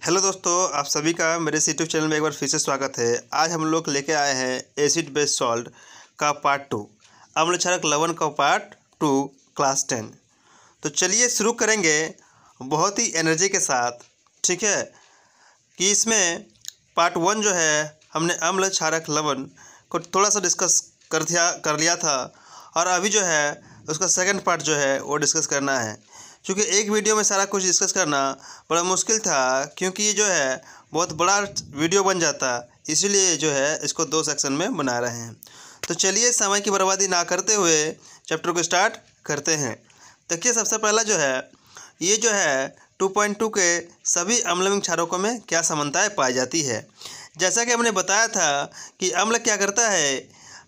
Hello दोस्तों, आप सभी का मेरे इस यूट्यूब चैनल में एक बार फिर से स्वागत है। आज हम लोग लेके आए हैं एसिड बेस सॉल्ट का पार्ट 2, अम्ल क्षारक लवण का पार्ट 2 क्लास 10। तो चलिए शुरू करेंगे बहुत ही एनर्जी के साथ। ठीक है कि इसमें पार्ट 1 जो है हमने अम्ल क्षारक लवण को थोड़ा सा डिस्कस कर लिया था, और अभी जो है उसका सेकंड पार्ट जो है वो डिस्कस करना है। क्योंकि एक वीडियो में सारा कुछ डिस्कस करना बड़ा मुश्किल था, क्योंकि ये जो है बहुत बड़ा वीडियो बन जाता, इसीलिए जो है इसको 2 सेक्शन में बना रहे हैं। तो चलिए समय की बर्बादी ना करते हुए चैप्टर को स्टार्ट करते हैं। देखिए, सबसे पहला जो है ये जो है 2.2 के सभी अम्लमिक क्षारकों में क्या समानताएं पाई जाती है। जैसा कि हमने बताया था कि अम्ल क्या करता है,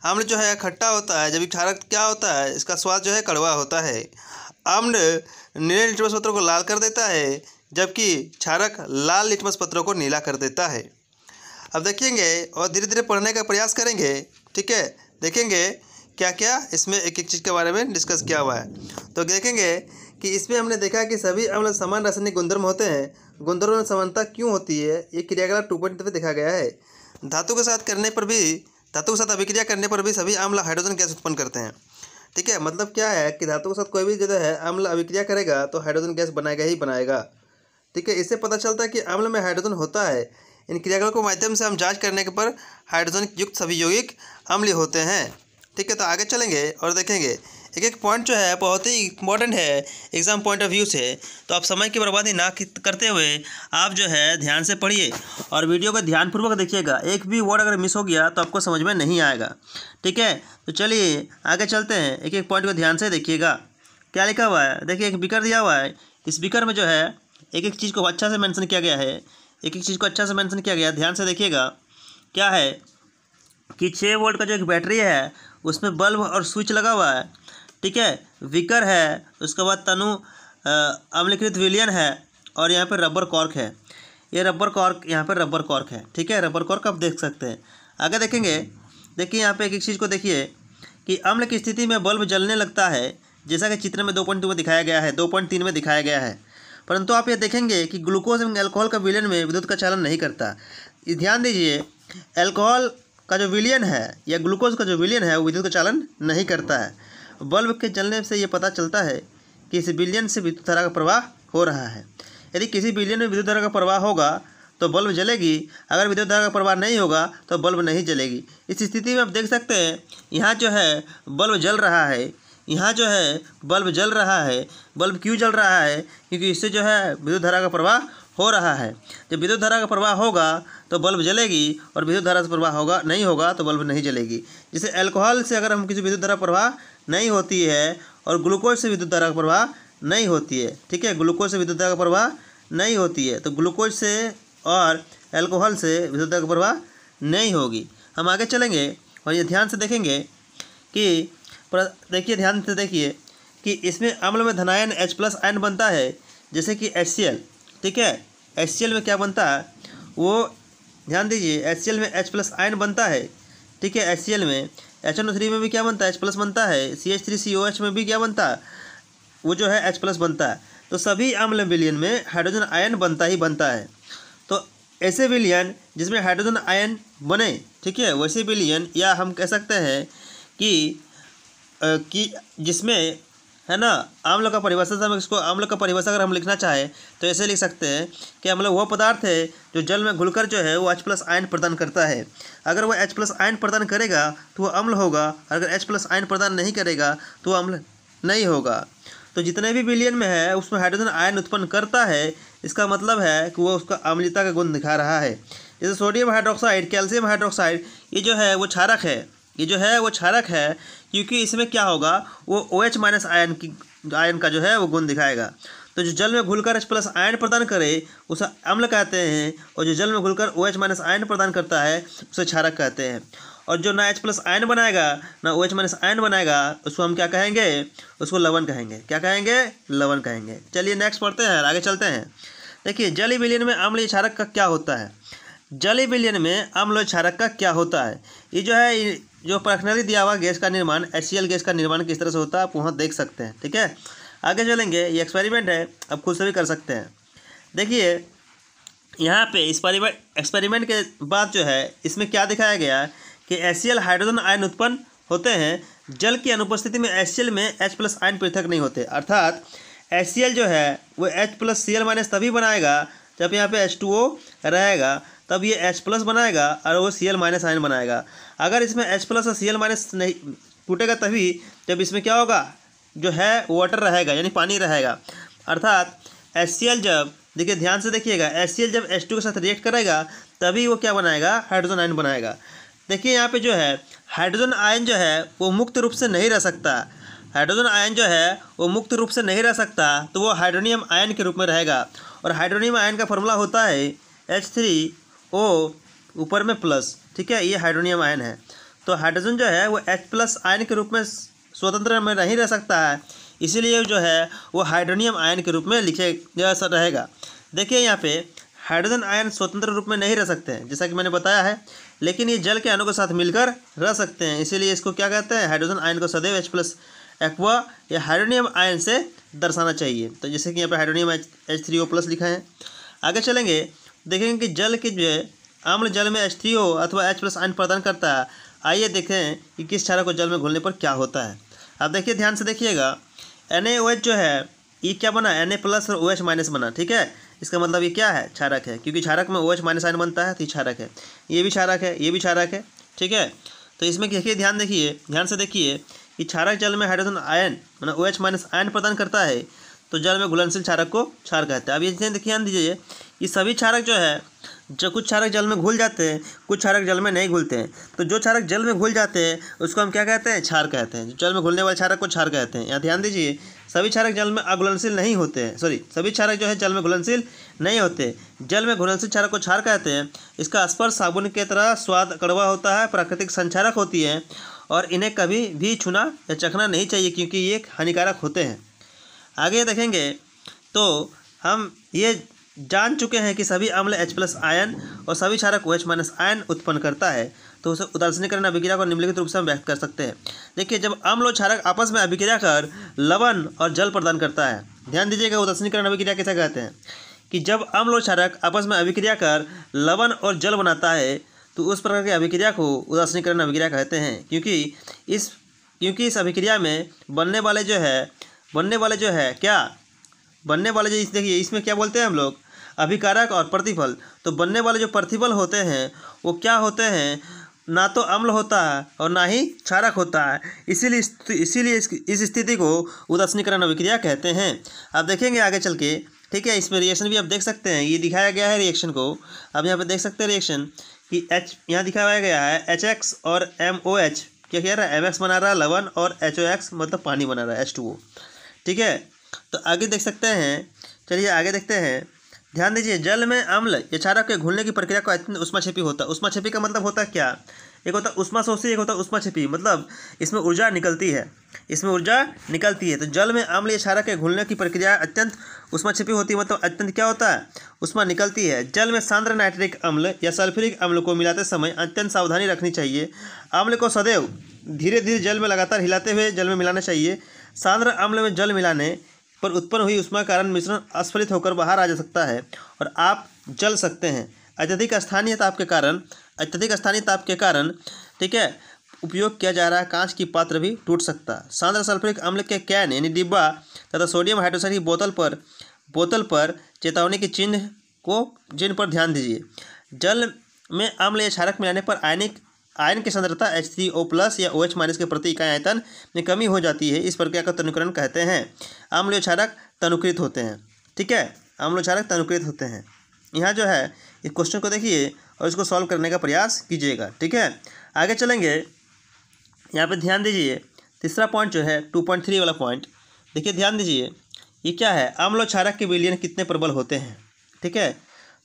अम्ल जो है खट्टा होता है, जबकि क्षारक क्या होता है, इसका स्वाद जो है कड़वा होता है। अम्ल नीले लिटमस पत्रों को लाल कर देता है, जबकि क्षारक लाल लिटमस पत्रों को नीला कर देता है। अब देखेंगे और धीरे धीरे पढ़ने का प्रयास करेंगे। ठीक है, देखेंगे क्या क्या इसमें एक एक चीज़ के बारे में डिस्कस किया हुआ है। तो देखेंगे कि इसमें हमने देखा कि सभी अम्ल समान रासायनिक गुणधर्म होते हैं। गुणधर्म में समानता क्यों होती है, ये क्रियाकलाप 2.2 में देखा गया है। धातु के साथ अभिक्रिया करने पर भी सभी अम्ल हाइड्रोजन गैस उत्पन्न करते हैं। ठीक है, मतलब क्या है कि धातु के साथ कोई भी जो है अम्ल अभिक्रिया करेगा तो हाइड्रोजन गैस बनाएगा ही बनाएगा। ठीक है, इससे पता चलता है कि अम्ल में हाइड्रोजन होता है। इन क्रियाकलापों के माध्यम से हम जांच करने के पर हाइड्रोजन युक्त सभी यौगिक अम्ल होते हैं। ठीक है, तो आगे चलेंगे और देखेंगे एक एक पॉइंट जो है बहुत ही इंपॉर्टेंट है एग्जाम पॉइंट ऑफ व्यू से। तो आप समय की बर्बादी ना करते हुए आप जो है ध्यान से पढ़िए और वीडियो को ध्यानपूर्वक देखिएगा। एक भी वर्ड अगर मिस हो गया तो आपको समझ में नहीं आएगा। ठीक है, तो चलिए आगे चलते हैं। एक एक पॉइंट को ध्यान से देखिएगा। क्या लिखा हुआ है, देखिए एक बीकर दिया हुआ है। इस बीकर में जो है एक एक चीज़ को अच्छा से मेंशन किया गया है, एक एक चीज़ को अच्छा से मेंशन किया गया है। ध्यान से देखिएगा क्या है कि 6 वोल्ट का जो एक बैटरी है उसमें बल्ब और स्विच लगा हुआ है। ठीक है, विकर है, उसके बाद तनु अम्लीकृत विलयन है, और यहाँ पर रबर कॉर्क है। ये रबर कॉर्क, यहाँ पर रबर कॉर्क है। ठीक है, रबर कॉर्क आप देख सकते हैं। आगे देखेंगे, देखिए यहाँ पे एक एक चीज़ को देखिए कि अम्ल की स्थिति में बल्ब जलने लगता है, जैसा कि चित्र में 2.2 में दिखाया गया है, 2.3 में दिखाया गया है। परंतु आप ये देखेंगे कि ग्लूकोज एवं अल्कोहल का विलयन में विद्युत का चालन नहीं करता। ध्यान दीजिए, अल्कोहल का जो विलयन है या ग्लूकोज का जो विलयन है वो विद्युत का चालन नहीं करता है। बल्ब के जलने से ये पता चलता है कि इस विलयन से विद्युत धारा का प्रवाह हो रहा है। यदि किसी विलयन में विद्युत धारा का प्रवाह होगा तो बल्ब जलेगी, अगर विद्युत धारा का प्रवाह नहीं होगा तो बल्ब नहीं जलेगी। इस स्थिति में आप देख सकते हैं यहाँ जो है बल्ब जल रहा है, यहाँ जो है बल्ब जल रहा है। बल्ब क्यों जल रहा है, क्योंकि इससे जो है विद्युत धारा का प्रवाह हो रहा है। जब विद्युत धारा का प्रवाह होगा तो बल्ब जलेगी, और विद्युत धारा से प्रवाह नहीं होगा तो बल्ब नहीं जलेगी। जैसे अल्कोहल से अगर हम किसी विद्युत धारा प्रवाह नहीं होती है, और ग्लूकोज से विद्युत धारा का प्रवाह नहीं होती है। ठीक है, ग्लूकोज से विद्युत धारा का प्रवाह नहीं होती है, तो ग्लूकोज से और अल्कोहल से विद्युत धारा का प्रवाह नहीं होगी। हम आगे चलेंगे और ये ध्यान से देखेंगे कि देखिए, ध्यान से देखिए कि इसमें अम्ल में धनायन H+ आयन बनता है, जैसे कि HCl। ठीक है, HCl में क्या बनता है वो ध्यान दीजिए, HCl में H+ आयन बनता है। ठीक है, HCl में HNO3 में भी क्या बनता है, H+ बनता है। CH3COH में भी क्या बनता है, वो जो है H+ बनता है। तो सभी अम्ल विलयन में हाइड्रोजन आयन बनता ही बनता है। तो ऐसे विलयन जिसमें हाइड्रोजन आयन बने, ठीक है, वैसे विलयन, या हम कह सकते हैं कि जिसमें है ना अम्ल का परिभाषा से हम इसको अम्ल का परिभाषा अगर हम लिखना चाहें तो ऐसे लिख सकते हैं कि अम्ल वह पदार्थ है जो जल में घुलकर जो है वो H+ आयन प्रदान करता है। अगर वह H+ आयन प्रदान करेगा तो वह अम्ल होगा, अगर H+ आयन प्रदान नहीं करेगा तो वह अम्ल नहीं होगा। तो जितने भी विलयन में है उसमें हाइड्रोजन आयन उत्पन्न करता है, इसका मतलब है कि वह उसका अम्लता का गुण दिखा रहा है। जैसे सोडियम हाइड्रोक्साइड, कैल्शियम हाइड्रोक्साइड, ये जो है वो क्षारक है, ये जो है वो क्षारक है, क्योंकि इसमें क्या होगा वो OH- आयन का जो है वो गुण दिखाएगा। तो जो जल में घुलकर H+ आयन प्रदान करे उसे अम्ल कहते हैं, और जो जल में घुलकर OH- आयन प्रदान करता है उसे क्षारक कहते हैं। और जो ना H+ आयन बनाएगा ना OH- आयन बनाएगा उसको हम क्या कहेंगे, उसको लवण कहेंगे। क्या कहेंगे, लवण कहेंगे। चलिए नेक्स्ट पढ़ते हैं, आगे चलते हैं। देखिए, जलीय विलयन में अम्लीय क्षारक का क्या होता है। जलीय विलयन में अम्ल क्षारक का क्या होता है, ये जो है जो पर्सनली दिया हुआ गैस का निर्माण, HCl गैस का निर्माण किस तरह से होता है आप वहाँ देख सकते हैं। ठीक है, आगे चलेंगे, ये एक्सपेरिमेंट है, आप खुद से भी कर सकते हैं। देखिए यहाँ पे इस एक्सपेरिमेंट के बाद जो है इसमें क्या दिखाया गया कि HCl हाइड्रोजन आयन उत्पन्न होते हैं। जल की अनुपस्थिति में HCl में H+ आयन पृथक नहीं होते, अर्थात HCl जो है वो H+Cl- तभी बनाएगा जब यहाँ पे H2O रहेगा, तब ये H+ बनाएगा और वो Cl- आयन बनाएगा। अगर इसमें H+ और Cl- नहीं टूटेगा तभी जब इसमें क्या होगा, जो है वाटर रहेगा यानी पानी रहेगा। अर्थात HCl जब, देखिए ध्यान से देखिएगा, HCl जब H2 के साथ रिएक्ट करेगा तभी वो क्या बनाएगा, हाइड्रोजन आयन बनाएगा। देखिए यहाँ पे जो है हाइड्रोजन आयन जो है वो मुक्त रूप से नहीं रह सकता, हाइड्रोजन आयन जो है वो मुक्त रूप से नहीं रह सकता, तो वो हाइड्रोनियम आयन के रूप में रहेगा। और हाइड्रोनियम आयन का फॉर्मूला होता है H3O ऊपर में प्लस, ठीक है, ये हाइड्रोनियम आयन है। तो हाइड्रोजन जो है वो H+ आयन के रूप में स्वतंत्र में नहीं रह सकता है, इसीलिए जो है वो हाइड्रोनियम आयन के रूप में लिखे जैसा रहेगा। देखिए यहाँ पे हाइड्रोजन आयन स्वतंत्र रूप में नहीं रह सकते हैं जैसा कि मैंने बताया है, लेकिन ये जल के अणु के साथ मिलकर रह सकते हैं, इसीलिए इसको क्या कहते हैं, हाइड्रोजन आयन को सदैव H+ एक्वा या हाइड्रोनियम आयन से दर्शाना चाहिए। तो जैसे कि यहाँ पे हाइड्रोनियम H3O+ लिखा है। आगे चलेंगे, देखेंगे कि जल के जो है अम्ल जल में H3O अथवा H+ आयन प्रदान करता है। आइए देखें कि किस क्षारक को जल में घुलने पर क्या होता है। अब देखिए ध्यान से देखिएगा, NaOH जो है ये क्या बना, Na+ और OH- बना, ठीक है। इसका मतलब ये क्या है, क्षारक है, क्योंकि क्षारक में OH- आयन बनता है तो ये क्षारक है, ये भी क्षारक है, ये भी क्षारक है, ठीक है। तो इसमें देखिए ध्यान से देखिए कि क्षारक जल में हाइड्रोजन आयन मतलब OH- आयन प्रदान करता है तो जल में घुलनशील क्षारक को क्षार कहते हैं। अब ये ध्यान दीजिए कि सभी क्षारक जो है, जो कुछ क्षारक जल में घुल जाते हैं, कुछ क्षारक जल में नहीं घुलते हैं। तो जो क्षारक जल में घुल जाते हैं उसको हम क्या कहते हैं, क्षार कहते हैं। जो जल में घुलने वाले क्षारक को क्षार कहते हैं। यहाँ ध्यान दीजिए, सभी क्षारक जल में अघुलनशील नहीं होते हैं, सभी क्षारक जो है जल में घुलनशील नहीं होते। जल में घुलनशील क्षारक को क्षार कहते हैं। इसका स्पर्श साबुन की तरह स्वाद कड़वा होता है, प्राकृतिक संक्षारक होती है और इन्हें कभी भी छूना या चखना नहीं चाहिए क्योंकि ये हानिकारक होते हैं। आगे देखेंगे तो हम ये जान चुके हैं कि सभी अम्ल H+ आयन और सभी क्षारक OH- आयन उत्पन्न करता है। तो उसे उदासीनीकरण अभिक्रिया को निम्नलिखित रूप से हम व्यक्त कर सकते हैं। देखिए, जब अम्ल और क्षारक आपस में अभिक्रिया कर लवण और जल प्रदान करता है, ध्यान दीजिएगा उदासीनीकरण अभिक्रिया कैसे कहते हैं कि जब अम्ल और क्षारक आपस में अभिक्रिया कर लवण और जल बनाता है तो उस प्रकार की अभिक्रिया को उदासीनीकरण अभिक्रिया कहते हैं, क्योंकि इस अभिक्रिया में बनने वाले जो देखिए इसमें क्या बोलते हैं हम लोग, अभिकारक और प्रतिफल। तो बनने वाले जो प्रतिफल होते हैं वो क्या होते हैं, ना तो अम्ल होता है और ना ही क्षारक होता है, इसीलिए इस स्थिति को उदासीनीकरण अभिक्रिया कहते हैं। अब देखेंगे आगे चल के, ठीक है, इसमें रिएक्शन भी आप देख सकते हैं, ये दिखाया गया है रिएक्शन को। अब यहाँ पे देख सकते हैं रिएक्शन कि यहाँ दिखाया गया है HX और MOH क्या कह रहा है, MX बना रहा है लवण और HOX मतलब पानी बना रहा है H2O, ठीक है। तो आगे देख सकते हैं, चलिए आगे देखते हैं। ध्यान दीजिए, जल में अम्ल या क्षारक के घुलने की प्रक्रिया को अत्यंत ऊष्माक्षेपी होता है। ऊष्माक्षेपी का मतलब होता है क्या, एक होता है ऊष्माशोषी, एक होता है ऊष्माक्षेपी, मतलब इसमें ऊर्जा निकलती है। तो जल में अम्ल या क्षारक के घुलने की प्रक्रिया अत्यंत ऊष्माक्षेपी होती है, मतलब अत्यंत क्या होता है, ऊष्मा निकलती है। जल में सांद्र नाइट्रिक अम्ल या सल्फ्यूरिक अम्ल को मिलाते समय अत्यंत सावधानी रखनी चाहिए। अम्ल को सदैव धीरे धीरे जल में लगातार हिलाते हुए जल में मिलाना चाहिए। सांद्र अम्ल में जल मिलाने पर उत्पन्न हुई ऊष्मा कारण मिश्रण अस्फलित होकर बाहर आ जा सकता है और आप जल सकते हैं। अत्यधिक स्थानीय ताप के कारण ठीक है उपयोग किया जा रहा है कांच की पात्र भी टूट सकता है। सांद्र सल्फ्यूरिक अम्ल के कैन यानी डिब्बा तथा सोडियम हाइड्रोक्साइड की बोतल पर चेतावनी के चिन्ह पर ध्यान दीजिए। जल में अम्ल या क्षारक मिलाने पर आयन की सांद्रता H3O+ या OH- के प्रति इकाई आयतन में कमी हो जाती है। इस प्रक्रिया का तनुकरण कहते हैं। अम्ल और क्षारक तनुकृत होते हैं, ठीक है, अम्ल और क्षारक तनुकृत होते हैं। यहाँ जो है इस क्वेश्चन को देखिए और इसको सॉल्व करने का प्रयास कीजिएगा, ठीक है। आगे चलेंगे, यहाँ पे ध्यान दीजिए, तीसरा पॉइंट जो है 2.3 वाला पॉइंट, देखिए ध्यान दीजिए, ये क्या है, अम्ल और क्षारक के विलयन कितने प्रबल होते हैं, ठीक है।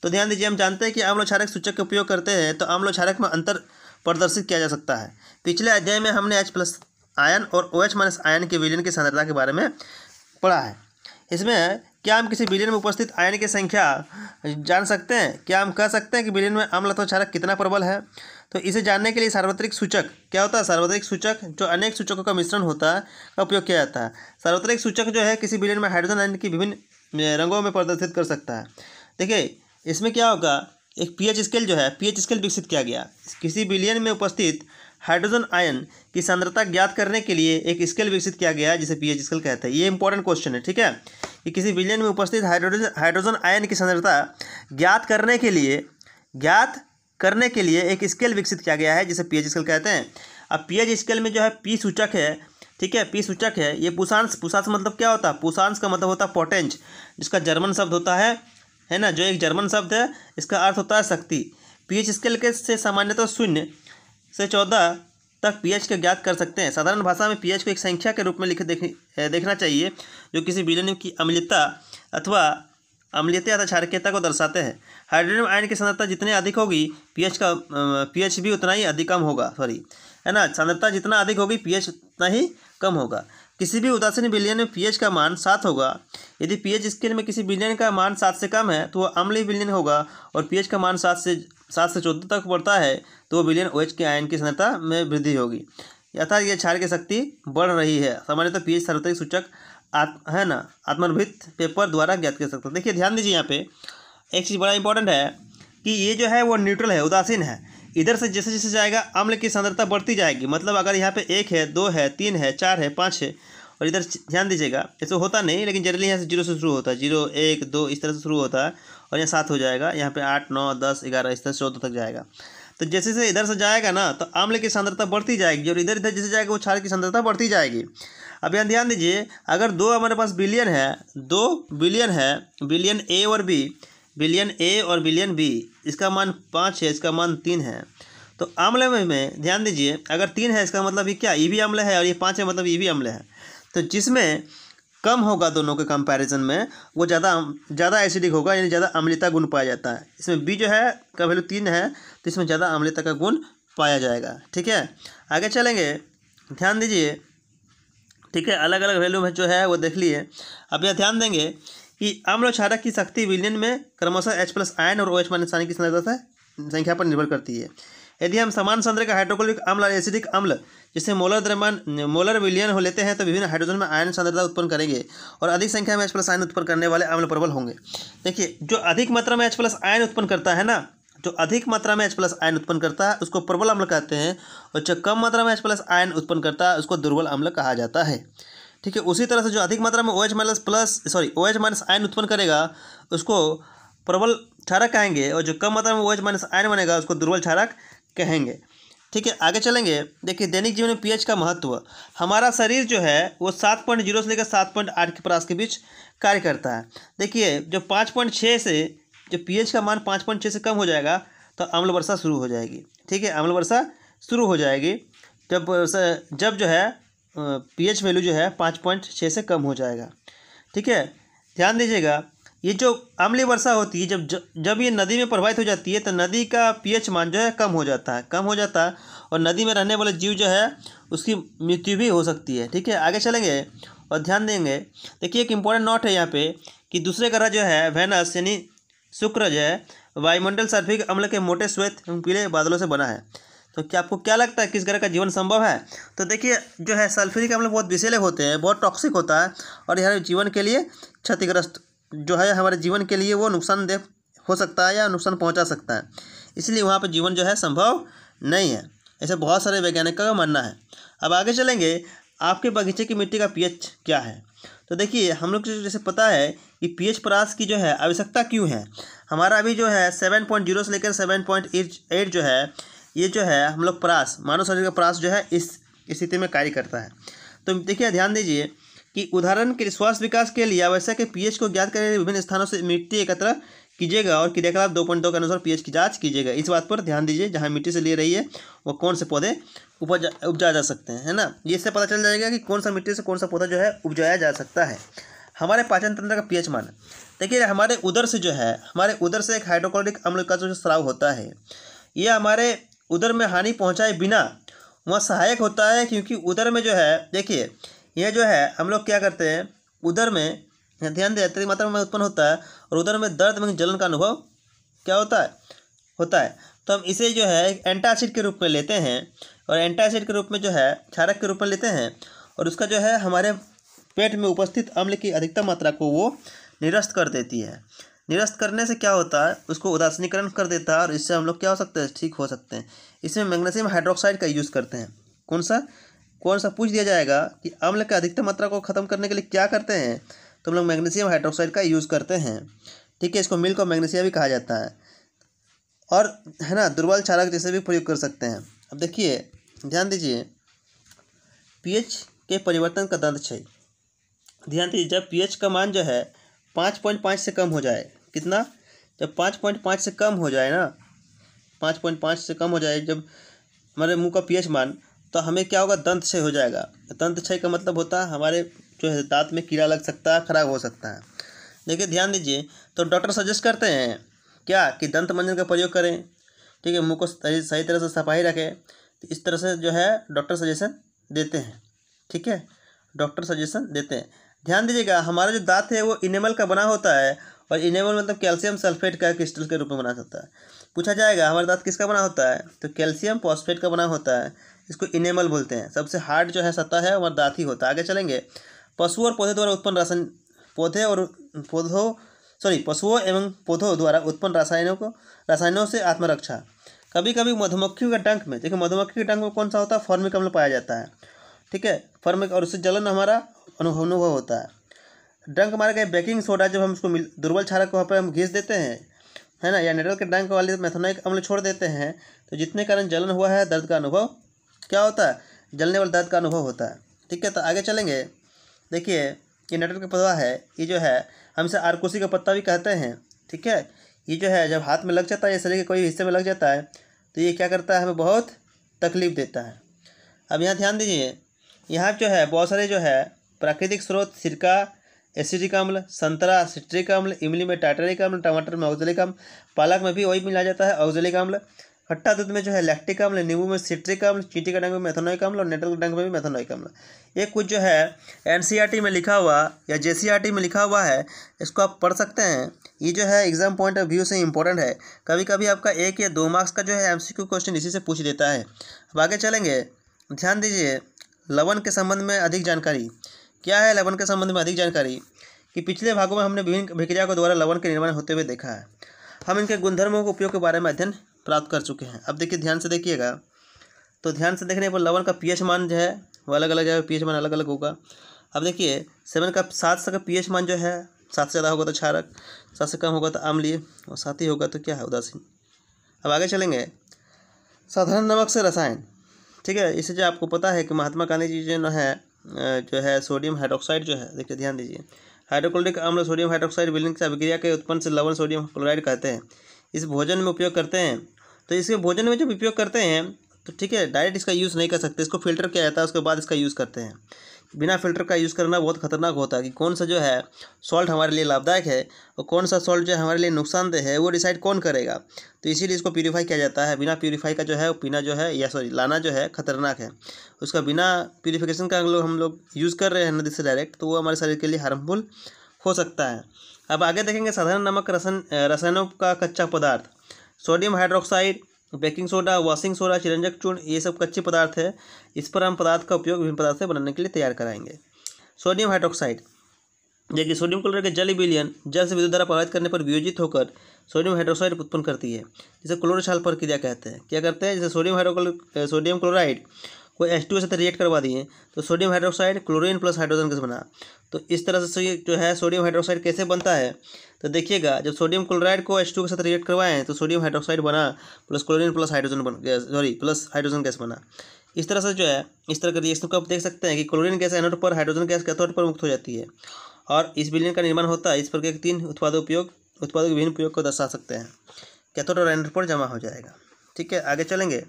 तो ध्यान दीजिए, हम जानते हैं कि अम्ल और क्षारक सूचक का उपयोग करते हैं तो अम्ल और क्षारक में अंतर प्रदर्शित किया जा सकता है। पिछले अध्याय में हमने H+ आयन और OH- आयन के विलयन की सांद्रता के बारे में पढ़ा है। इसमें क्या हम किसी विलयन में उपस्थित आयन की संख्या जान सकते हैं, क्या हम कह सकते हैं कि विलयन में अम्ल अथवा क्षारक कितना प्रबल है। तो इसे जानने के लिए सार्वत्रिक सूचक क्या होता है, सार्वत्रिक सूचक जो अनेक सूचकों का मिश्रण होता है का उपयोग किया जाता है। सार्वत्रिक सूचक जो है किसी विलयन में हाइड्रोजन आयन की विभिन्न रंगों में प्रदर्शित कर सकता है। देखिए इसमें क्या होगा, एक पीएच स्केल जो है, पीएच स्केल विकसित किया गया। किसी विलयन में उपस्थित हाइड्रोजन आयन की सांद्रता ज्ञात करने के लिए एक स्केल विकसित किया गया जिसे पीएच स्केल कहते हैं। ये इंपॉर्टेंट क्वेश्चन है, ठीक है, कि किसी विलयन में उपस्थित हाइड्रोजन आयन की सांद्रता ज्ञात करने के लिए एक स्केल विकसित किया गया है जिसे पीएच स्केल कहते हैं। अब पीएच स्केल में जो है पी सूचक है, ठीक है, पी सूचक है। ये पुषांश मतलब क्या होता है, पुषांश का मतलब होता है पोटेंज, जिसका जर्मन शब्द होता है ना, जो एक जर्मन शब्द है, इसका अर्थ होता है शक्ति। पीएच स्केल के से सामान्यतः 0 से 14 तक पीएच को ज्ञात कर सकते हैं। साधारण भाषा में पीएच को एक संख्या के रूप में देखना चाहिए जो किसी विलयन की अम्लीयता अथवा क्षारकीयता को दर्शाते हैं। हाइड्रोजन आयन की सांद्रता जितनी अधिक होगी पीएच भी उतना ही अधिक कम होगा, है ना, सांद्रता जितना अधिक होगी पीएच उतना ही कम होगा। किसी भी उदासीन विलयन में पीएच का मान 7 होगा। यदि पीएच स्केल में किसी विलयन का मान 7 से कम है तो वह अम्लीय विलयन होगा, और पीएच का मान 7 से 14 तक बढ़ता है तो वो विलयन OH के आयन की सांद्रता में वृद्धि होगी, अर्थात यह क्षार की शक्ति बढ़ रही है। सामान्यतः पीएच सांद्रता सूचक है ना आत्मनिर्भर पेपर द्वारा ज्ञात कर सकते हैं। देखिए ध्यान दीजिए, यहाँ पे एक चीज़ बड़ा इंपॉर्टेंट है कि ये जो है वो न्यूट्रल है, उदासीन है। इधर से जैसे जैसे जाएगा अम्ल की सांद्रता बढ़ती जाएगी। मतलब अगर यहाँ पे 1 है, 2 है, 3 है, 4 है, 5 है, और इधर ध्यान दीजिएगा ऐसे होता नहीं, लेकिन जनरली यहाँ से 0 से शुरू होता है, 0 1 2 इस तरह से शुरू होता है, और यहाँ 7 हो जाएगा, यहाँ पे 8 9 10 11 इस तरह से 14 तक जाएगा। तो जैसे जैसे इधर से जाएगा ना तो अम्ल की सांद्रता बढ़ती जाएगी, और इधर इधर जैसे जाएगा वो क्षार की सांद्रता बढ़ती जाएगी। अब यहाँ ध्यान दीजिए, अगर 2 हमारे पास बिलियन है, 2 बिलियन है, बिलियन ए और बी, बिलियन ए और बिलियन बी, इसका मान 5 है, इसका मान 3 है। तो अम्ल में ध्यान दीजिए, अगर 3 है इसका मतलब ये क्या, ये भी अम्ल है, और ये 5 है मतलब ये भी अम्ल है। तो जिसमें कम होगा दोनों के कंपैरिजन में वो ज़्यादा एसिडिक होगा, यानी ज़्यादा अम्लता गुण पाया जाता है। इसमें बी जो है का वैल्यू 3 है तो इसमें ज़्यादा अम्लता का गुण पाया जाएगा, ठीक है। आगे चलेंगे, ध्यान दीजिए, ठीक है, अलग अलग वैल्यू में जो है वो देख लिए। अब यह ध्यान देंगे कि अम्ल और क्षारक की शक्ति विलयन में क्रमशः H+ आयन और OH- आयन की संख्या पर निर्भर करती है। यदि हम समान सांद्र का हाइड्रोक्लोरिक अम्ल और एसिडिक अम्ल जिससे मोलर विलयन हो लेते हैं तो विभिन्न हाइड्रोजन में आयन सांद्रता उत्पन्न करेंगे और अधिक संख्या में H+ आयन उत्पन्न करने वाले अम्ल प्रबल होंगे। देखिए, जो अधिक मात्रा में H+ आयन उत्पन्न करता है ना, जो अधिक मात्रा में H+ आयन उत्पन्न करता है उसको प्रबल अम्ल कहते हैं, और जो कम मात्रा में H+ आयन उत्पन्न करता है उसको दुर्बल अम्ल कहा जाता है, ठीक है। उसी तरह से जो अधिक मात्रा में OH- आयन उत्पन्न करेगा उसको प्रबल क्षारक कहेंगे, और जो कम मात्रा में OH- आयन बनेगा उसको दुर्बल क्षारक कहेंगे, ठीक है। आगे चलेंगे, देखिए देखिए जीवन में पीएच का महत्व। हमारा शरीर जो है वो 7.0 से लेकर 7.8 के प्रास के बीच कार्य करता है। देखिए, जो 5.6 से जो पीएच का मान 5.6 से कम हो जाएगा तो अम्ल वर्षा शुरू हो जाएगी, ठीक है, अम्ल वर्षा शुरू हो जाएगी जब जो है पीएच वैल्यू जो है 5.6 से कम हो जाएगा, ठीक है। ध्यान दीजिएगा, ये जो अम्लीय वर्षा होती है जब ये नदी में प्रवाहित हो जाती है तो नदी का पीएच मान जो है कम हो जाता है, और नदी में रहने वाले जीव जो है उसकी मृत्यु भी हो सकती है, ठीक है। आगे चलेंगे और ध्यान देंगे, देखिए एक इम्पॉर्टेंट नोट है यहाँ पे कि दूसरे ग्रह जो है वेनस यानी शुक्र जो है वायुमंडल सल्फ्यूरिक अम्ल के मोटे श्वेत एवं पीले बादलों से बना है। तो क्या आपको क्या लगता है किस ग्रह का जीवन संभव है? तो देखिए, जो है सल्फ्यूरिक अम्ल बहुत विषैले होते हैं, बहुत टॉक्सिक होता है, और यह जीवन के लिए क्षतिग्रस्त जो है, हमारे जीवन के लिए वो नुकसानदेह हो सकता है या नुकसान पहुंचा सकता है, इसलिए वहाँ पर जीवन जो है संभव नहीं है, ऐसे बहुत सारे वैज्ञानिकों का मानना है। अब आगे चलेंगे, आपके बगीचे की मिट्टी का पीएच क्या है? तो देखिए, हम लोग को जैसे पता है कि पीएच परास की जो है आवश्यकता क्यों है। हमारा अभी जो है 7.0 से लेकर 7.8 जो है, ये जो है हम लोग परास, मानव शरीर का परास जो है इस स्थिति में कार्य करता है। तो देखिए ध्यान दीजिए कि उदाहरण के स्वास्थ्य विकास के लिए आवश्यक है पीएच को ज्ञात करने विभिन्न स्थानों से मिट्टी एकत्र कीजिएगा और क्रियाकलाप 2.2 के अनुसार पीएच की जांच कीजिएगा। इस बात पर ध्यान दीजिए, जहां मिट्टी से ले रही है वो कौन से पौधे उपजाया जा सकते हैं, है ना। ये इससे पता चल जाएगा कि कौन सा मिट्टी से कौन सा पौधा जो है उपजाया जा सकता है। हमारे पाचन तंत्र का पीएच मान, देखिए हमारे उदर से जो है, हमारे उदर से एक हाइड्रोक्लोरिक अम्ल का जो स्राव होता है, ये हमारे उदर में हानि पहुँचाए बिना वह सहायक होता है, क्योंकि उदर में जो है, देखिए यह जो है हम लोग क्या करते हैं, उदर में ध्यान दें अत्यधिक मात्रा में उत्पन्न होता है, और उदर में दर्द में जलन का अनुभव क्या होता है। तो हम इसे जो है एक एंटासिड के रूप में लेते हैं, और एंटासिड के रूप में जो है क्षारक के रूप में लेते हैं, और उसका जो है हमारे पेट में उपस्थित अम्ल की अधिकतम मात्रा को वो निरस्त कर देती है। निरस्त करने से क्या होता है, उसको उदासीनीकरण कर देता है और इससे हम लोग क्या हो सकते हैं, ठीक हो सकते हैं। इसमें मैग्नीशियम हाइड्रोक्साइड का यूज़ करते हैं। कौन सा पूछ दिया जाएगा कि अम्ल की अधिकतम मात्रा को खत्म करने के लिए क्या करते हैं, तो हम लोग मैग्नीशियम हाइड्रोक्साइड का यूज़ करते हैं। ठीक है, इसको मिल्क ऑफ मैग्नीशिया भी कहा जाता है और है ना, दुर्बल क्षारक जैसे भी प्रयोग कर सकते हैं। अब देखिए, ध्यान दीजिए, पीएच के परिवर्तन का दंतक्षय। ध्यान दीजिए, जब पीएच का मान जो है 5.5 से कम हो जाए, कितना, जब 5.5 से कम हो जाए ना, 5.5 से कम हो जाए जब हमारे मुंह का पीएच मान, तो हमें क्या होगा, दंत क्षय हो जाएगा। दंत क्षय का मतलब होता है हमारे जो है दांत में कीड़ा लग सकता है, खराब हो सकता है। देखिए ध्यान दीजिए, तो डॉक्टर सजेस्ट करते हैं क्या कि दंत मंजन का प्रयोग करें। ठीक है, मुंह को सही तरह से सफाई रखें। तो इस तरह से जो है डॉक्टर सजेशन देते हैं। ठीक है, डॉक्टर सजेशन देते हैं। ध्यान दीजिएगा, हमारा जो दांत है वो इनेमल का बना होता है और इनेमल मतलब कैल्शियम सल्फेट का क्रिस्टल के रूप में बना होता है। पूछा जाएगा हमारा दांत किसका बना होता है, तो कैल्शियम फॉस्फेट का बना होता है। इसको इनेमल बोलते हैं। सबसे हार्ड जो है सतह है हमारा दांत ही होता है। आगे चलेंगे, पशु और पौधे द्वारा उत्पन्न रासायन पशुओं एवं पौधों द्वारा उत्पन्न रसायनों से आत्मरक्षा। कभी कभी मधुमक्खियों के डंक में, देखिए मधुमक्खी के डंक में कौन सा होता है, फॉर्मिक अम्ल पाया जाता है। ठीक है, फॉर्मिक, और उससे जलन हमारा अनुभव होता है। डंक मारे गए बेकिंग सोडा जब हम उसको दुर्बल क्षारक को वहाँ पर हम घिस देते हैं, है ना, या नेटल के डंक वाले मेथनोइक अम्ल छोड़ देते हैं, तो जितने कारण जलन हुआ है, दर्द का अनुभव क्या होता है, जलने वाले दर्द का अनुभव होता है। ठीक है, तो आगे चलेंगे। देखिए, ये नेटल का पौधा है, ये जो है हम इसे आरकोसी का पत्ता भी कहते हैं। ठीक है, ये जो है जब हाथ में लग जाता है या शरीर के कोई हिस्से में लग जाता है, तो ये क्या करता है, हमें बहुत तकलीफ देता है। अब यहाँ ध्यान दीजिए, यहाँ जो है बहुत सारे जो है प्राकृतिक स्रोत, सिरका एसिटिक अम्ल, संतरा सिट्रिक अम्ल, इमली में टार्टरिक अम्ल, टमाटर में ऑक्जेलिक अम्ल, पालक में भी वही मिला जाता है ऑक्जेलिक अम्ल, खट्टा दूध में जो है लैक्टिक अम्ल, नींबू में सिट्रिक अम्ल, चींटी के डंक में मेथनोइक अम्ल और नेटल के डंक में भी मेथनोइक अम्ल। ये कुछ जो है एनसीईआरटी में लिखा हुआ या जेसीईआरटी में लिखा हुआ है, इसको आप पढ़ सकते हैं। ये जो है एग्जाम पॉइंट ऑफ व्यू से इंपॉर्टेंट है। कभी कभी आपका 1 या 2 मार्क्स का जो है एमसीक्यू क्वेश्चन इसी से पूछ देता है। अब आगे चलेंगे, ध्यान दीजिए, लवण के संबंध में अधिक जानकारी। क्या है लवण के संबंध में अधिक जानकारी, कि पिछले भागों में हमने विभिन्न अभिक्रिया के द्वारा लवण के निर्माण होते हुए देखा है। हम इनके गुणधर्मों के उपयोग के बारे में अध्ययन प्राप्त कर चुके हैं। अब देखिए, ध्यान से देखिएगा, तो ध्यान से देखने पर लवण का पीएच मान जो है वो अलग अलग है, पीएच मान अलग अलग होगा। अब देखिए, 7 का पीएच मान जो है 7 से ज़्यादा होगा तो क्षारक, 7 से कम होगा तो अम्लीय और 7 ही होगा तो क्या है, उदासीन। अब आगे चलेंगे, साधारण नमक से रसायन। ठीक है, इससे जो आपको पता है कि महात्मा गांधी जी जो है सोडियम हाइड्रोक्साइड जो है, देखिए ध्यान दीजिए, हाइड्रोक्लोरिक अम्ल सोडियम हाइड्रोक्साइड विलीन से अभिक्रिया के उत्पन्न से लवण सोडियम क्लोराइड कहते हैं। इस भोजन में उपयोग करते हैं। तो इसके भोजन में जब उपयोग करते हैं तो ठीक है, डायरेक्ट इसका यूज़ नहीं कर सकते, इसको फिल्टर किया जाता है, उसके बाद इसका यूज़ करते हैं। बिना फिल्टर का यूज़ करना बहुत खतरनाक होता है कि कौन सा जो है सॉल्ट हमारे लिए लाभदायक है और कौन सा सॉल्ट जो है हमारे लिए नुकसानदेह है, वो डिसाइड कौन करेगा। तो इसीलिए इसको प्यूरीफाई किया जाता है। बिना प्यूरीफाई का जो है पीना जो है लाना जो है खतरनाक है। उसका बिना प्यूरीफिकेशन का हम लोग यूज़ कर रहे हैं नदी से डायरेक्ट, तो वो हमारे शरीर के लिए हार्मफुल हो सकता है। अब आगे देखेंगे, साधारण नमक रसायनों का कच्चा पदार्थ, sodium hydroxide, baking soda, washing soda, चिरंजक चूर्ण, ये सब कच्चे पदार्थ है। इस पर हम पदार्थ का उपयोग विभिन्न पदार्थ से बनाने के लिए तैयार कराएंगे। सोडियम हाइड्रोक्साइड, देखिए सोडियम क्लोराइड के जल विलयन जल से विद्युत धारा प्रभावित करने पर वियोजित होकर सोडियम हाइड्रोक्साइड उत्पन्न करती है, जिसे क्लोरोक्षाल प्रक्रिया कहते हैं। क्या करते हैं, जैसे सोडियम क्लोराइड को H2O से रिएक्ट करवा दिए तो sodium hydroxide chlorine plus hydrogen gas बना। तो इस तरह से जो है सोडियम हाइड्रोक्साइड कैसे बनता है, तो देखिएगा, जब सोडियम क्लोराइड को H2O के साथ रिएक्ट करवाएं तो सोडियम हाइड्रोक्साइड बना plus chlorine plus hydrogen gas बना। इस तरह से जो है इस तरह के रिएक्शन को आप देख सकते हैं कि क्लोरीन गैस एनोड पर, हाइड्रोजन गैस कैथोड पर मुक्त हो जाती है और इस विलयन का निर्माण होता है। इस प्रकार के 3 उत्पादों के विभिन्न उपयोग को दर्शा सकते हैं। कैथोड और एनोड पर जमा हो जाएगा। ठीक है, आगे चलेंगे।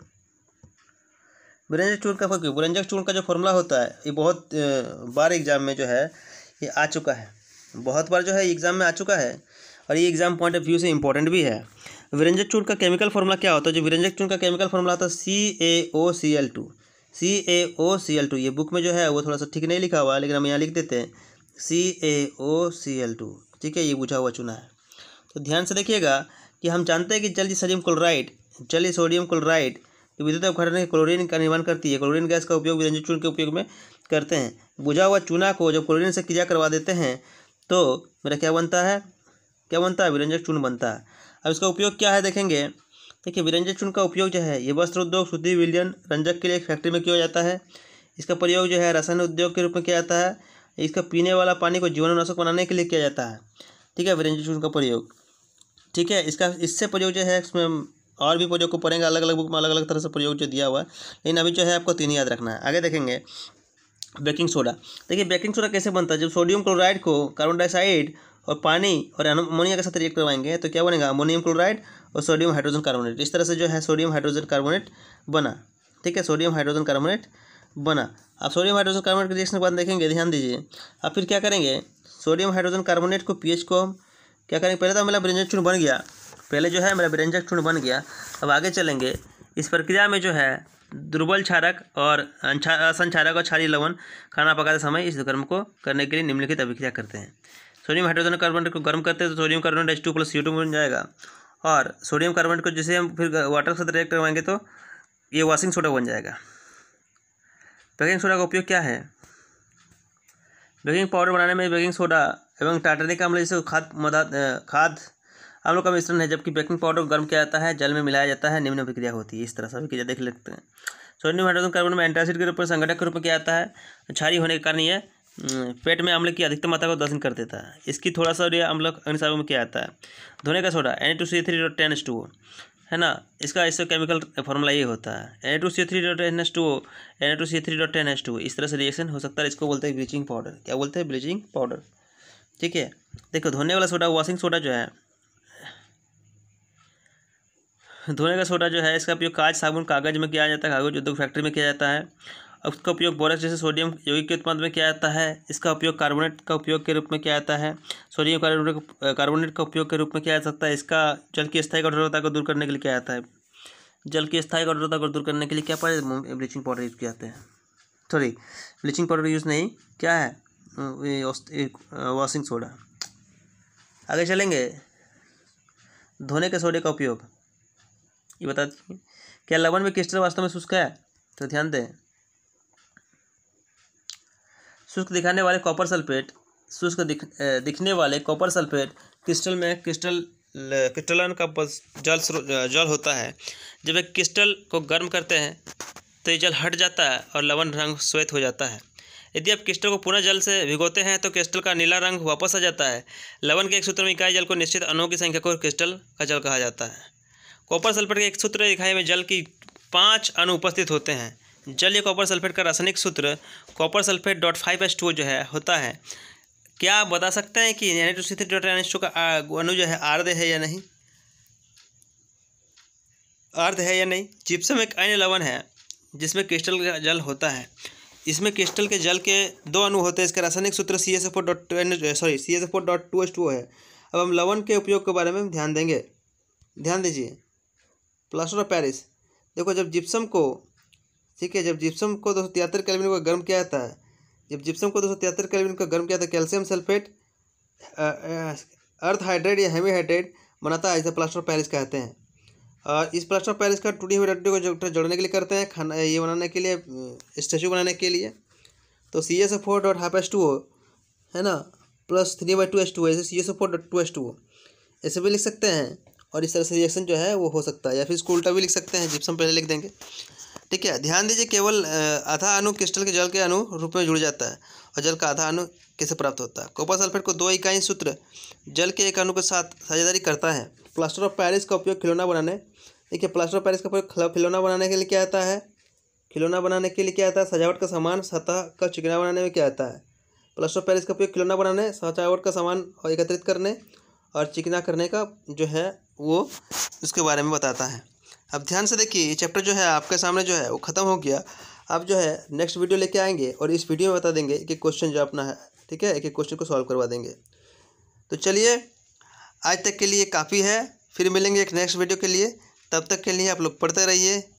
विरंजक चूर्ण का जो फॉर्मूला होता है, ये बहुत बार एग्जाम में जो है ये आ चुका है, बहुत बार जो है एग्जाम में आ चुका है और ये एग्जाम पॉइंट ऑफ व्यू से इंपॉर्टेंट भी है। विरंजक चूर्ण का केमिकल फॉर्मूला क्या होता है, जो विरंजक चूर्ण का केमिकल फॉर्मूला होता है CaOCl2। ये बुक में जो है वो थोड़ा सा ठीक नहीं लिखा हुआ है, लेकिन हम यहाँ लिख देते हैं CaOCl2। ठीक है, ये बुझा हुआ चूना है। तो ध्यान से देखिएगा कि हम जानते हैं कि जलीय सोडियम क्लोराइड विद्युत अपघटन के क्लोरीन का निर्माण करती है। क्लोरीन गैस का उपयोग विरंजक चूर्ण के उपयोग में करते हैं। बुझा हुआ चूना को जब क्लोरीन से क्रिया करवा देते हैं तो मेरा क्या बनता है, क्या बनता है, विरंजक चूर्ण बनता है। अब इसका उपयोग क्या है देखेंगे। देखिए विरंजक चूर्ण का उपयोग जो है ये वस्त्र उद्योग, शुद्धि, विलयन, रंजक के लिए फैक्ट्री में किया जाता है। इसका प्रयोग जो है रसायन उद्योग के रूप में किया जाता है। इसका पीने वाला पानी को जीवाणुनाशक बनाने के लिए किया जाता है। ठीक है, विरंजक चूर्ण का प्रयोग। ठीक है, इससे प्रयोग जो है इसमें और भी प्रयोग को पढ़ेंगे, अलग अलग बुक में अलग अलग तरह से प्रयोग जो दिया हुआ है, लेकिन अभी जो है आपको 3 याद रखना है। आगे देखेंगे बेकिंग सोडा। देखिए बेकिंग सोडा कैसे बनता है, जब सोडियम क्लोराइड को कार्बन डाइऑक्साइड और पानी और अमोनिया के साथ रिएक्ट करवाएंगे तो क्या बनेगा, अमोनियम क्लोराइड और सोडियम हाइड्रोजन कार्बोनेट। इस तरह से जो है सोडियम हाइड्रोजन कार्बोनेट बना। ठीक है, सोडियम हाइड्रोजन कार्बोनेट बना। अब सोडियम हाइड्रोजन कार्बोनेट के रिएक्शन के बाद देखेंगे, ध्यान दीजिए। अब फिर क्या करेंगे, सोडियम हाइड्रोजन कार्बोनेट को पीएच को हम क्या करेंगे, पहले तो मेरा विरंजक चूर्ण बन गया, पहले जो है मेरा विरंजक चूर्ण बन गया। अब आगे चलेंगे, इस प्रक्रिया में जो है दुर्बल क्षारक और असंक्षारक और क्षारीय लवण खाना पकाते समय इस कर्म को करने के लिए निम्नलिखित अभिक्रिया करते हैं। सोडियम हाइड्रोजन कार्बोनेट को गर्म करते हैं तो सोडियम कार्बोनेट H2 + CO2 बन जाएगा, और सोडियम कार्बोनेट को जिसे हम फिर वाटर के साथ रिएक्ट करवाएंगे तो ये वॉशिंग सोडा बन जाएगा। बेकिंग सोडा का उपयोग क्या है, बेकिंग पाउडर बनाने में बेकिंग सोडा एवं टार्टरिक अम्ल जैसे खाद अम्लों का मिश्रण है, जबकि बेकिंग पाउडर को गर्म किया जाता है, जल में मिलाया जाता है, निम्न अभिक्रिया होती है। इस तरह से अभिक्रिया देख लेते हैं। सोडियम हाइड्रोजन कार्बोनेट में एंटासिड के रूप में, संगठक के रूप में किया जाता है। क्षारीय होने के कारण ये पेट में अम्ल की अधिकतम मात्रा को दहन कर देता है। इसकी थोड़ा सा अम्ल अग्निशामक में किया जाता है। धोने का सोडा Na2CO3.10H2O है ना, इसका केमिकल फॉर्मूला ये होता है Na2CO3.10H2O, Na2CO3.10H2O। इस तरह से रिएक्शन हो सकता है, इसको बोलते हैं ब्लीचिंग पाउडर। क्या बोलते हैं, ब्लीचिंग पाउडर। ठीक है, देखो धोने वाला सोडा, वॉशिंग सोडा जो है, धोने का सोडा जो है इसका उपयोग कांच, साबुन, कागज में किया जाता है, कागज उद्योग फैक्ट्री में किया जाता है। और उसका उपयोग बोरस जैसे सोडियम यौगिक के उत्पादन में किया जाता है। इसका उपयोग कार्बोनेट का उपयोग के रूप में किया जाता है, सोडियम कार्बोनेट का उपयोग के रूप में किया जा सकता है। इसका जल की स्थायी कठोरता को दूर करने के लिए किया जाता है। जल की स्थायी कठोरता को दूर करने के लिए क्या ब्लीचिंग पाउडर यूज़ किया जाता है, सॉरी ब्लीचिंग पाउडर यूज़ नहीं, क्या है, वॉशिंग सोडा। आगे चलेंगे, धोने के सोडे का उपयोग ये बता दीजिए। क्या लवण में क्रिस्टल वास्तव में शुष्क है, तो ध्यान दें, शुष्क दिखने वाले कॉपर सल्फेट, शुष्क दिखने वाले कॉपर सल्फेट क्रिस्टल में क्रिस्टलन का जल होता है। जब एक क्रिस्टल को गर्म करते हैं तो ये जल हट जाता है और लवण रंग श्वेत हो जाता है। यदि आप क्रिस्टल को पुनः जल से भिगोते हैं तो क्रिस्टल का नीला रंग वापस आ जाता है। लवण के एक सूत्र में इकाई जल को निश्चित अणुओं की संख्या को क्रिस्टल का जल कहा जाता है। कॉपर सल्फेट के एक सूत्र इकाई में जल की 5 अणु उपस्थित होते हैं। जल या कॉपर सल्फेट का रासायनिक सूत्र कॉपर सल्फेट .5H2O जो है होता है। क्या आप बता सकते हैं कि Na2CO3.10H2 का अणु जो है आर्द्र है या नहीं, आर्द्र है या नहीं। जिप्सम एक अन्य लवण है जिसमें क्रिस्टल का जल होता है। इसमें क्रिस्टल के जल के 2 अणु होते हैं। इसका रासायनिक सूत्र CSF4.2H2O है। अब हम लवण के उपयोग के बारे में ध्यान देंगे, ध्यान दीजिए। प्लास्टर ऑफ पेरिस, देखो जब जिप्सम को, ठीक है, जब जिप्सम को 273 केल्विन को गर्म किया जाता है, जब जिप्सम को 273 केल्विन को गर्म किया जाता है, कैल्शियम सल्फेट अर्थ हाइड्रेट या हेमी हाइड्रेट बनाता है, इसे प्लास्टर ऑफ पेरिस कहते हैं। और इस प्लास्टर ऑफ पेरिस का टूटी हुई लड्डू को जोड़ने के लिए करते हैं, खाना ये बनाने के लिए, स्टैचू बनाने के लिए। तो CSF4.5H2O है ना, प्लस 3/2H2O, ऐसे CSF4.2H2O ऐसे भी लिख सकते हैं। और इस तरह से रिएक्शन जो है वो हो सकता है, या फिर इसको उल्टा भी लिख सकते हैं, जिप्सम पहले लिख देंगे। ठीक है, ध्यान दीजिए, केवल आधा अणु क्रिस्टल के जल के अणु रूप में जुड़ जाता है, और जल का आधा अणु कैसे प्राप्त होता है। कॉपर सल्फेट को 2 इकाई सूत्र जल के एक अणु के साथ साझेदारी करता है। प्लास्टर ऑफ पेरिस का उपयोग खिलौना बनाने, देखिए प्लास्टर ऑफ पेरिस का उपयोग खिलौना बनाने के लिए किया जाता है, खिलौना बनाने के लिए किया जाता है। सजावट का सामान सतह का चिकना बनाने में किया जाता है। प्लास्टर ऑफ पेरिस का उपयोग खिलौना बनाने, सजावट का सामान एकत्रित करने और चिकना करने का जो है वो उसके बारे में बताता है। अब ध्यान से देखिए, ये चैप्टर जो है आपके सामने जो है वो ख़त्म हो गया। आप जो है नेक्स्ट वीडियो लेके आएंगे और इस वीडियो में बता देंगे कि क्वेश्चन जो अपना है, ठीक है, एक क्वेश्चन को सॉल्व करवा देंगे। तो चलिए आज तक के लिए काफ़ी है, फिर मिलेंगे एक नेक्स्ट वीडियो के लिए। तब तक के लिए आप लोग पढ़ते रहिए।